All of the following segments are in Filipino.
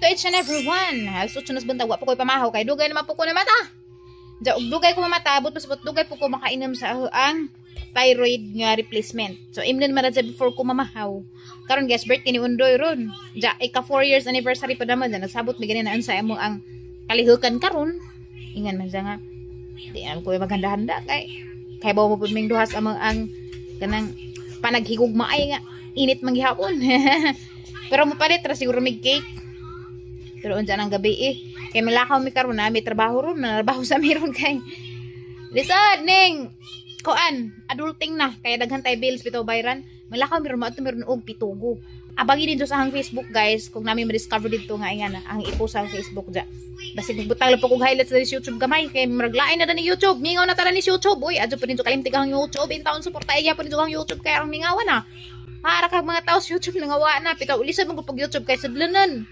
to each and everyone. Halos 8 na buntag, wa po ko'y pamahaw, kay dugay naman po ko na mata. Dugay ko mamata, but dugay po ko makainom sa ang thyroid nga replacement. So, imnon man na before ko mamahaw. Karon guys, birthday ni Undoy ron. Ika 4 years anniversary pa naman. Nagsabot may ganinaan sa mo ang kalihukan karon. Ingan man siya nga. Di alam ko maghanda-handa kay bawa mo po ming duhas amang ang kanang panaghigugma ay nga init manghihapon. Pero mo palit ra siguro mig cake. Pero unsa nang gabi kay malakaw mi karon na may trabaho ron, trabaho sa meron kay. Lisod ning koan, adulting na kaya daghan tay bills bitaw bayran. Malakaw mi ron maadto meron og pitugo. Abagi din sa ang Facebook guys kung nami ma-discover dito nga nga ang ipo sa Facebook ja. Basta magbutang lang po kog highlights sa YouTube gamay kay maraglain na ni YouTube. Mingaw na tara ni YouTube. Uy, adto pa din kalimtig ang YouTube. In taon suporta iya pa din ang YouTube kay arang mingawan na. Para kag mga tao sa YouTube nangawa na pitaw ulisan mo pag YouTube kay sudlanan.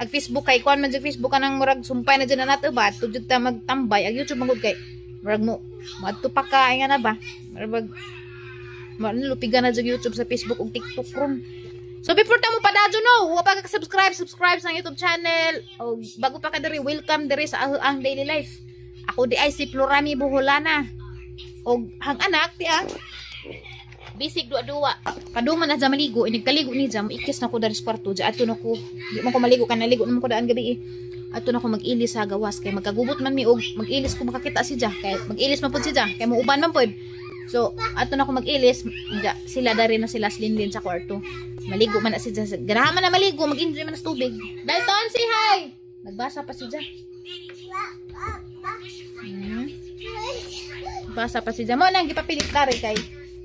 Ag Facebook kay kuan man jud Facebook kanang murag sumpay na jud na nato ba tujud ta magtambay ag YouTube mangud kay murag mo madto pa ka nga na ba murag lupigan na jud YouTube sa Facebook ug TikTok ron. So before ta mo padadyo no, wa pa ka subscribe sa YouTube channel. O bago pa ka diri, welcome diri sa ang daily life. Ako di ay si Florami Buholana. O hang anak ti bisig duwa-duwa. Paduman na dyan maligo, inigkaligo ni dyan, ikis na ko dari sa kwarto, dyan ato na ko, di mo ko maligo, kanaligo naman ko daan gabi ato na ko mag-ilis sa gawas, kaya magkagubot man mi og mag-ilis ko makakita si dyan, kaya mag-ilis man po si dyan, kaya mauban man po. So, ato na ko mag-ilis, sila dari na sila slinlin sa kwarto. Maligo man na si dyan, ganahan man na maligo, mag-enjoy man na sa tubig. Dalton, say hi! Nagbasa pa si dyan. Basa pa si dyan. Mo nang gipapilit ka rin kay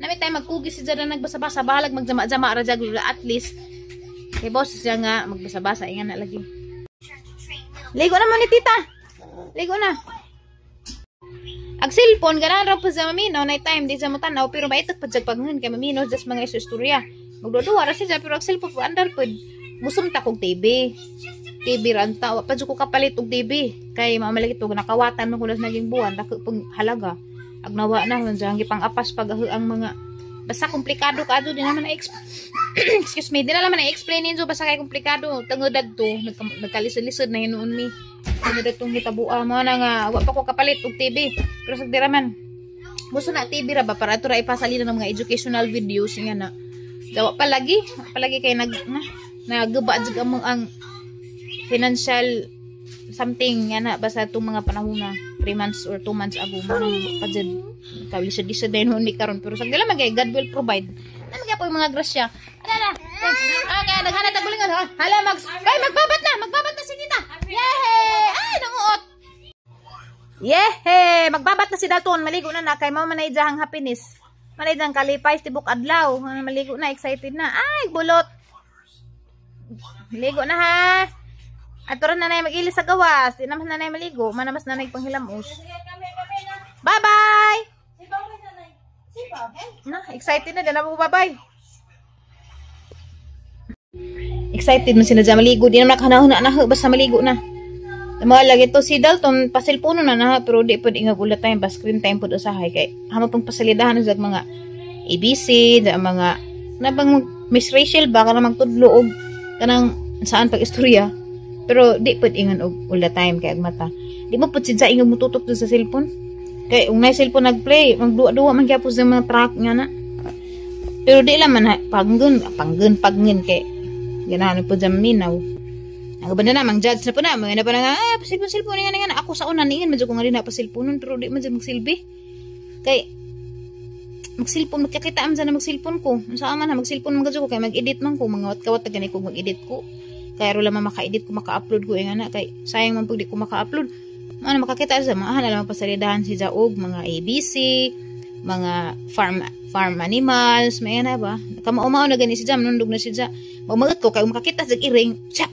nami tayo magkugis si dyan na nagbasa-basa, bahalag magjama-jama rajag at least kay boss siya nga magbasa-basa ingan na lagi. Ligo na mo ni tita, ligo na. Ag cellphone ganahan raw po sa maminaw na time di sa mo tanaw pero maitak pa jag pagngan kay maminaw just mga istorya magduduwa ra siya pero ag cellphone po andar pod busum ta kog TV ranta wa pa jud ko kapalit og TV kay mamalagi to nakawatan man kuno naging buwan dako pong halaga. Ag nawa na hun jang gipang apas pag ang mga basta komplikado kaado din naman na excuse me din naman na explainin so basta kay komplikado tungod adto nagkalisod-lisod na hinuon mi tungod adtong gitabua mo na nga wa pa ko kapalit og TV pero sa diraman gusto na TV ra ba para ato ra ipasalina ng mga educational videos nga na dawa palagi kay nagguba jud ang financial something nga na basta itong mga panahon na 3 months or 2 months ago mo nang pajad kalisod-lisod din hindi karon pero sa gila magay God will provide na magay po yung mga grasya ala okay naghanap tag bulingon hala magbabat na si tita yehe ay nanguot yehe magbabat na si Dalton maligo na kay mao man na ijahang happiness man ijang kalipay tibok adlaw maligo na excited na ay bulot ligo na ha. Ato rin nanay mag-ilis sa gawas. Di naman nanay maligo. Manamas nanay panghilamos. Bye-bye! Na, excited na. Di na po bye-bye. Excited man sila dyan maligo. Di naman nakahanahon na. Basta maligo na. Mga lagi ito si Dalton. Pasilpuno na. Pero di po di nga gulat tayo. Basta screen time po usahay. Kaya hama pang pasalidahan sa mga ABC. Sa mga nabang Miss Rachel ba? Kanang magtudlo. Kanang saan pag-istorya. Pero di pud ingon og all the time kay agmata. Di mo pud sidya ingon mututok sa cellphone. Kay ug nay cellphone nagplay, magduwa-duwa man gyapon sa mga track nga na. Pero di lang man paggen kay ganahan pud sa minaw. Ang banda na mang judge na pud na mga pa nga cellphone nga ako sa una ningan medyo ko nga rin na pa cellphone pero di man jud magsilbi. Kay mag-cellphone magkakita am sa na mag-cellphone ko. Sa man ha mag-cellphone man ko kay mag-edit man ko mga kawat gani ko mag-edit ko. Kaya ro lamang maka-edit ko, maka-upload ko nga na kay sayang man pag di ko maka-upload. Ano makakita sa mga alam pasalidahan si Jaog, mga ABC, mga farm animals, may na ba? Kamao-mao na gani si Jam, nundog na si Jam. Mamangat ko kay makakita sa iring, tsak,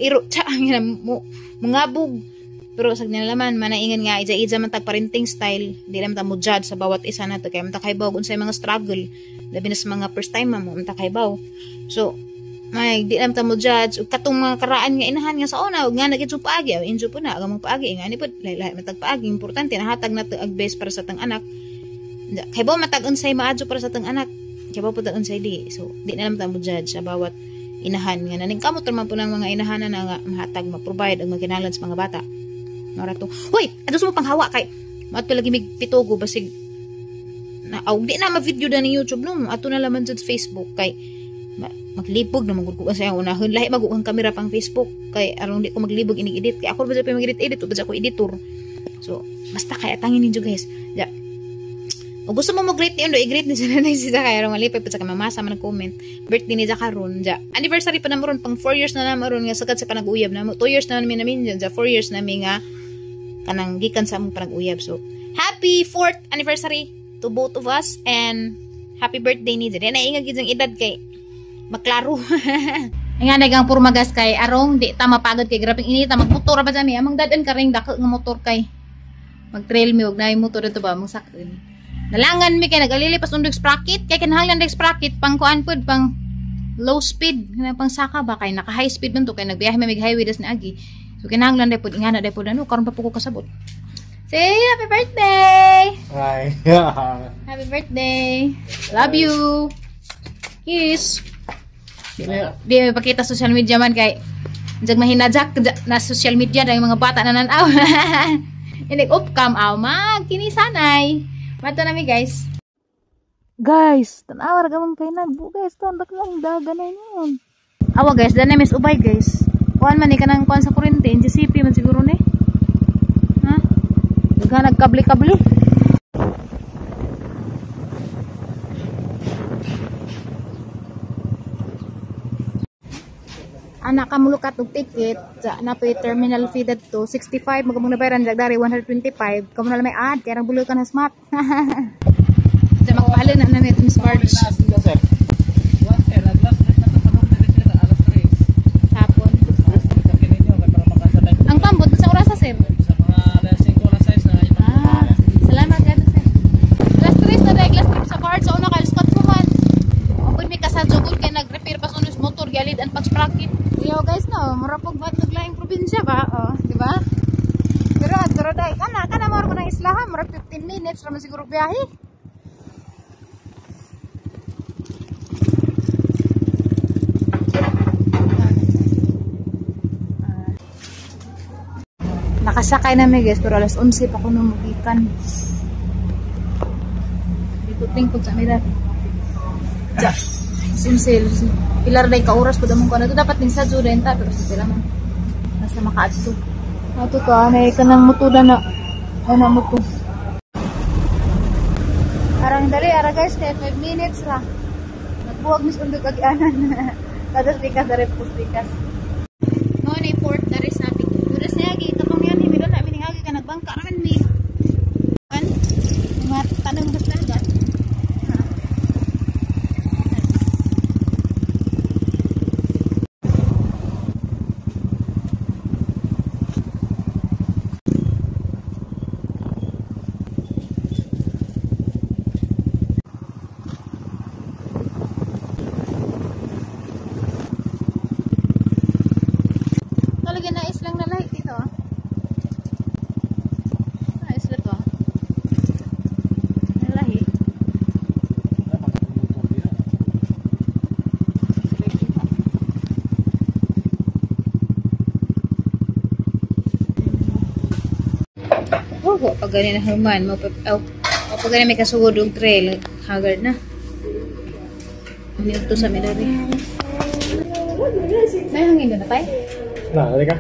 iro, tsak, mo mungabog. Pero sa nalaman manaingan nga ija man tag parenting style, di naman ta mo judge sa bawat isa nato kay man ta kaybaw unsay mga struggle, labi na sa mga first time mo ta kaybaw. So may di naman ta mo judge ug katong mga karaan nga inahan nga sa una ug nga nagit paagi enjoy po na agamang paagi nga ni pud lahi matag paagi importante nahatag nato ag best para sa tang anak kaybaw matag unsay maadyo para sa tang anak kaybaw pud unsay di so di na naman ta mo judge sa bawat inahan nga naning kamot man po ng mga inahan na nga mahatag ma-provide ang maginahanglan sa mga bata. Mara to. Hoy, ados mo panghawa kay mato lagi mig pitugo basig na di na ma-video da ni YouTube no. Ato na laman sa Facebook kay maglibog na magud ko sa unahon lahi maguang kamera pang Facebook kay aron di ko maglibog inig-edit kay ako ba sa mag-edit o ba ako editor. So, basta kay atangin ninyo guys. Ja. O gusto mo mag-greet niyo, i-greet ni sila na si Zakay. Arong malipay pa sa mamasa man nag-comment. Birthday ni Zakaron. Ja. Anniversary pa naman ron. Pang 4 years na naman ron. Nga sagad sa panag-uyab na. 2 years na namin dyan. 4 years na namin nga kanang gikan sa among panag-uyab. So, happy 4th anniversary to both of us. And happy birthday ni Zakaron. Naingag yun edad kay maklaro. Nga nagang purmagas kay arong di ta mapagod kay grabing init. Magmotor ba dyan eh. Amang dadan ka rin dako nga motor kay mag-trail mi. Huwag na yung motor ito ba. Amang sakrin. Nalangan mi kay nagalilipas undog sprocket kay kinahanglan deg sprocket pang kuan pud pang low speed kana pang saka ba kay naka high speed man to kay nagbiyahe mi mig highway das ni agi so kinahanglan deg pud ingana deg pud ano karon pa po ko kasabot. Say happy birthday. Hi. Happy birthday. Love you. Kiss. Di pakita social media man kay jag mahinajak na social media dahil mga bata na nanaw. Ini upcam aw mag kini sanay. Mato nami guys. Guys, tanawar gamon kay nagbu guys, tan bak lang dagan na yun. Awa guys, dana mis ubay guys. Kuan man ni kanang kuan sa kurente, NGCP man siguro ni. Ha? Daga nagkabli-kabli. Anak kamulukat og ticket sa napoy terminal fee dadto 65 magamong nabayaran dagdari 125 kamo na may ad kay rang bulukan hasmat. Sa magpahalo na namin Miss Barge. Hapon. Ang tambot sa oras sir. Salamat gado sir. Alas 3 na dai class trip sa Barge sa una kay spot ko man. Apod mi kasadjugod kay nag-repair pa sunos motor galid ang pag-sprocket. Yo guys no, murapog ba taglaing probinsya ba? Oh, di ba? Pero dai kana mo nang islahan, murag 15 minutes ra man siguro biyahe. Nakasakay na mi guys, pero alas 11 pa ko numugikan. Dito tingkod sa mirar. Ja. Simsil. Pilar day ka oras ko damong ko na to dapat din sa renta pero sa sila man. Nasa makaadto. Ato to anay kanang mutuda na. Ano mo to? Arang dali ara guys, 5 minutes ra. Nagbuwag mis undog agianan. Kada stikas dare pustikas. No ni port dare sa ating. Dure sa agi katong yan himilo na mining agi ka nagbangka raman mi. Kan? Mga tanong basta agad. Pag ganyan na human, pag ganyan may kasugod og trail, haggard na. Ano ito sa medari? May hangin doon na tayo? Nah, halika.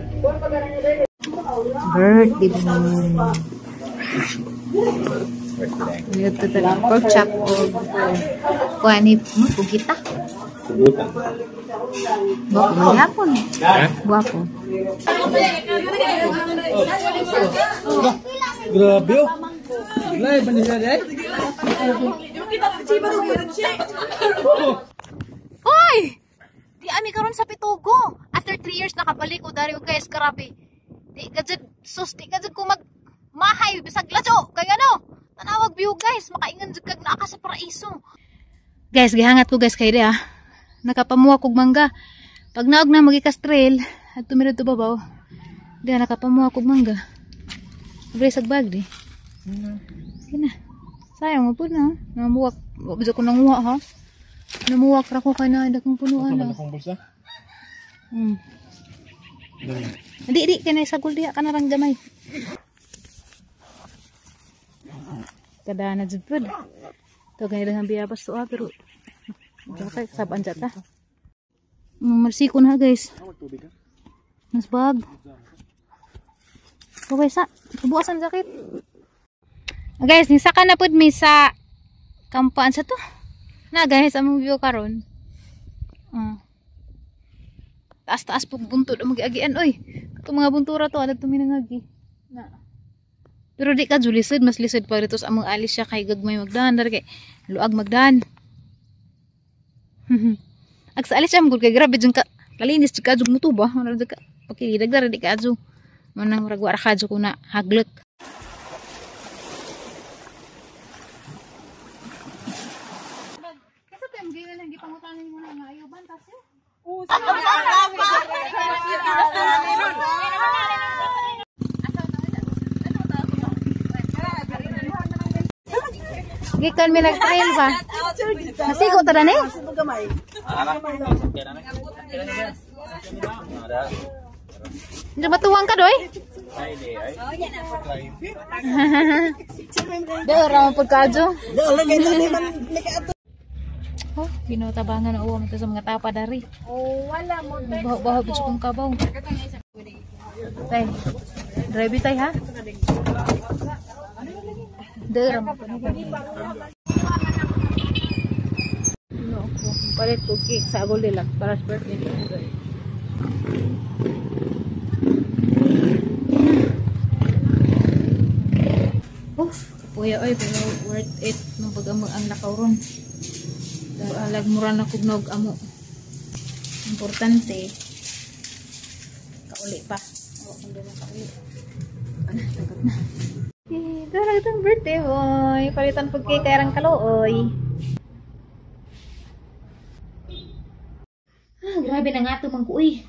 Birthday boy. Ano ito talaga? Pork chop o kuhanip mo, pugita. Pugutan. Guwapo mo yapon. Guwapo. Grabe oh. Live ba nila dahil? Hoy! Di ami karon sa Pitugo. After 3 years nakabalik ko dari guys, karabi. Di gajud sus, di gajud ko mahay bisag lajo. Kay ano? Tanawag view guys, makaingon jud kag naa ka sa paraiso. Guys, gihangat ko guys kay dia. Nakapamuha kog mangga. Pag naog na magikas trail, at tumirod to babaw. Di nakapamuha kog mangga. Abre sag bag di. Sige na. Sayang mo po na. Namuwak. Bisa ko nanguha ha. Namuwak ra ko kay na kong punuan na. Akong bulsa? Di kena sagol dia kana rang gamay. Kada na jud pud. To gay dengan biabas to pero okay saban jata. Marsikon ha guys. Mas bag. Okay sa buwasan sakit. Guys, nisaka na pud mi sa kampaan sa to. Na guys, among view karon. Taas-taas pug buntod ang magiagian oy. Kato mga buntura to ada tuminangagi. Na. Pero di ka julisod, mas lisod pa rito sa among alis siya kay gagmay magdan dar kay luag magdan. Ag sa alis siya magud kay grabe jud ka kalinis jud ka jud mutuba, ano jud ka pakilidag dar di ka jud. Manang ragwa ra ka jud kuna haglek. Kasi tem gyud na gipangutanan mo na nga ayo bantas yo. Gikan mi nag-trail ba? Masigo ta dani? Hindi matuwang ka doy? Dara mo pagkadyo. Oh, pinutabangan na uwam ito sa mga tapa dari. Oh, wala mo. Baho-baho bitso kong kabaw. Tay, drive tay ha? Dara mo. No, palit ko cake sa Goldilocks para sa birthday ni Uday. Oh, puya oy, pero worth it nung pag-amo ang lakaw ron. Alag mura na kugnog amo. Importante. Kauli pa. O, hindi na kauli. Ano, tagad na. Dara itong birthday boy. Palitan pag kay kairang kalooy. Grabe na nga ito mangkuy.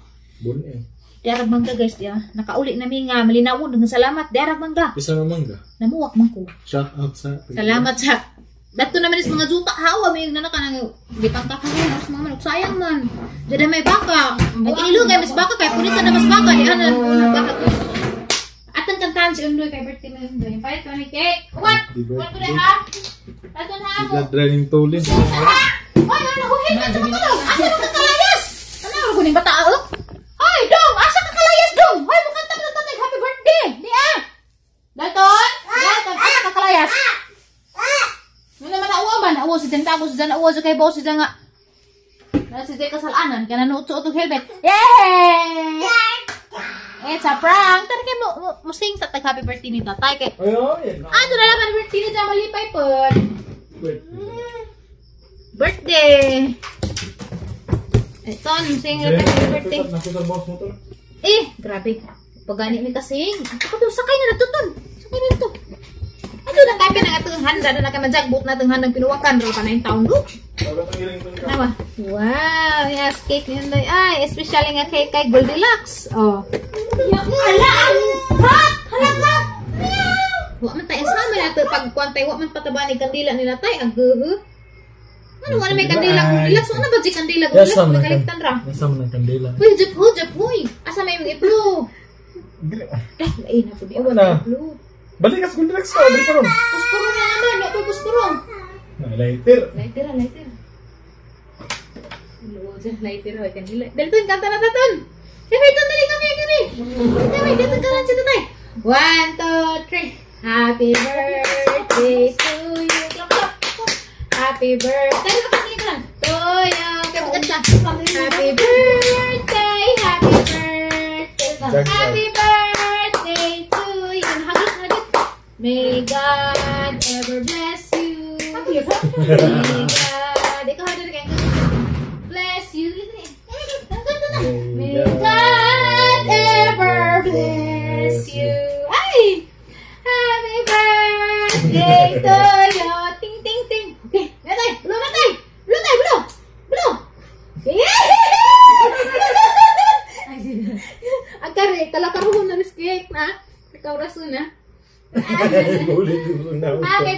Darag mangga guys dia. Nakauli na mi nga malinawon dengan salamat. Darag mangga. Bisa na mangga. Namuwak mangko. Shout out sa. Salamat sa. Dato naman is mga juta hawa may nana kanang gipangka ka mas mga manok sayang man. Dada may baka. Ang ilugay mas baka kay punitan na mas baka di ana baka. Atan kantahan si Undoy kay birthday mo Undoy. Payat ka ni cake. What? What ko ha? Dato na ako. Draining tolin. Hoy, ano huhin ka sa mga asa ka kalayas? Ano ko ning bata oh? Hoy, dong, asa ka kalayas dong? Hoy, mukhang tama na tatay happy birthday. Di Dalton, asa ka kalayas? Ano naman nauwaman? Nauwa si Jan Tago, si Jan nauwa si kay boss, si Jan nga. Dahil si Jan kasalanan, kaya nanuot-suot ang helmet. Yay! It's a prank! Tara kayo mo sing tatag happy birthday ni tatay. Ano na lang happy birthday ni Jan malipay po? Birthday! Ito, sing happy birthday. Grabe. Pagani mi kasing. Ako sakay na natutun. Sakay na ito. Aduh, nakape na itong handa na nakamadjagbot na itong handang pinuwakan. Roll pa na yung taon do. Nama? Wow, yes, cake niyan doy. Ay, especially nga cake kay Goldilocks. Oh. Hala! Hot! Hala ka! Wa man tayo sama na ito. Pag kuwantay, wa man pataba ni kandila nila tayo. Aguh. Ano, wala may kandila Goldilocks? Ano ba di kandila Goldilocks? Nakaligtan ra. Nasam na kandila. Uy, jap huy. Asa may mga iplo? Lain na po. Di awan iplo. Balik ka sa Goldilocks ka, balik ka ron. Puspuro na naman, wala pa puspuro. Lighter. Lighter. Lighter, wala kanila. Dalton, kanta na taton. Kami, dali. Kami, dito ka lang siya tayo. 1, 2, 3. Happy birthday to you. Happy birthday. Dali ka pa ka lang. To you. Kaya maganda siya. Happy birthday. Happy birthday to you. Hagit. May God ever bless you. May God, ikaw hadari kayo. Bless you. May God ever bless you. Ay! Happy birthday to you. Ting. Okay, natay. Bulo. Agkari, talakaruhon na riskik na. Ikaw raso na. Happy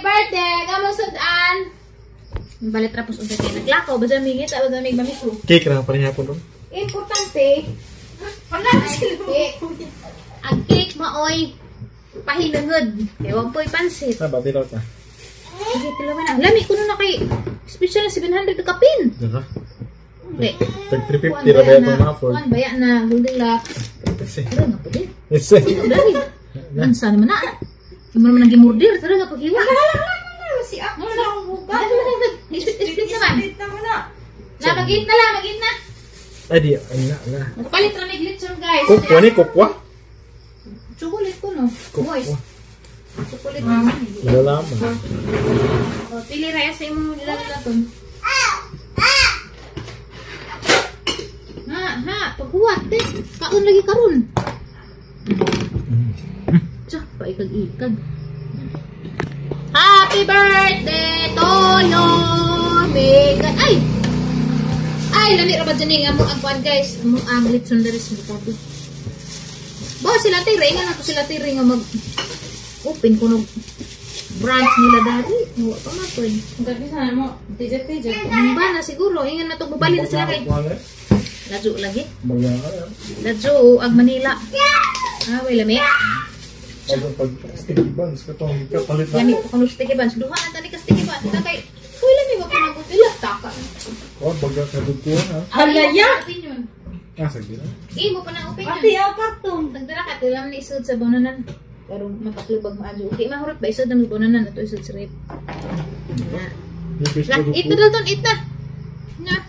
birthday! Kamong sudan! Balit rapos unta kayo naglakaw. Basta mingit, basta may mamiso. Cake na pa rin hapon ron. Importante, wala na sila. Ang cake maoy pahinangod. Ewan po'y pansit. Bati daw ta. Sige, tilawan na. Lami ko na kay special na 700 na kapin. Dara. Hindi. Tag 350 ra ba itong mga Ford? Kuan baya na Golden Lock. Kasi. Pero nga po din. Yes. Ito dali. Lansa naman na. Hindi mo naman naging murder. Talaga paghiwa. Si ako na ang buka. Split naman. Split naman na. Mag-eat na lang. Mag-eat na. Ay di, ay na. Magpalit na glitson guys. Kukwa ni, kukwa. Chocolate ko no. Boys. Kukwa. Chocolate. Malalaman. O, pili raya sa imong nilalatun. Ha, paghuwat eh. Kaon lagi karon. Tsa, paikag-ikag. Happy birthday to you, Megan. Ay, lami ra ba dyan yung among agwan guys. Among anglit sundaris mo tabi. Ba, sila tiri nga na to sila tiri nga mag-open ko ng branch nila dati. Huwag pa matoy. Ang gabi sana mo, tijak-tijak. Ang ba na siguro. Ingan na to, bubali na sila kay. Ladyo lagi. Bagya ka yan. Ladyo, ag Manila. Wait, lami. Pag sticky buns ka itong kapalit na. Lami ko kung sticky buns. Duha na tani ka sticky buns. Ito kay, uy, lami ba panagot nila? Taka. Oh, bagya ka dugkuhan ha. Halaya! Opinion. Sige na. Mo pa na opinion. Pati ang karton. Nagdala ka, tilam na isod sa bonanan. Pero mataklubag maadyo. Okay, mahurot ba? Isod na may bonanan. Ito isod sa rip. Yung fish Lah, ka eat na dalton, eat na. Na.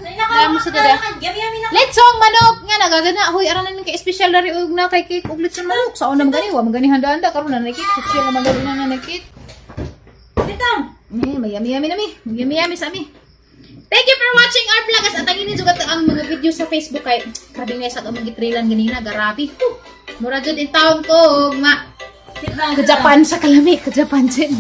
Damo sa dada. Yami-yami na. Lechong manok nga nagagana. Hoy, aranan kay special dari og na kay cake og lechong manok. Sa una magani wa magani handa-handa karon na cake. Special na magani na cake. Dito. Mayami-yami na mi. Mayami-yami sa mi. Thank you for watching our vlog. At atangin niyo jugat ang mga video sa Facebook kay grabe nga sa among gitrailan ganina, garabi. Mura jud in taon ko ma. Ka Japan sa kalami, ka Japan din.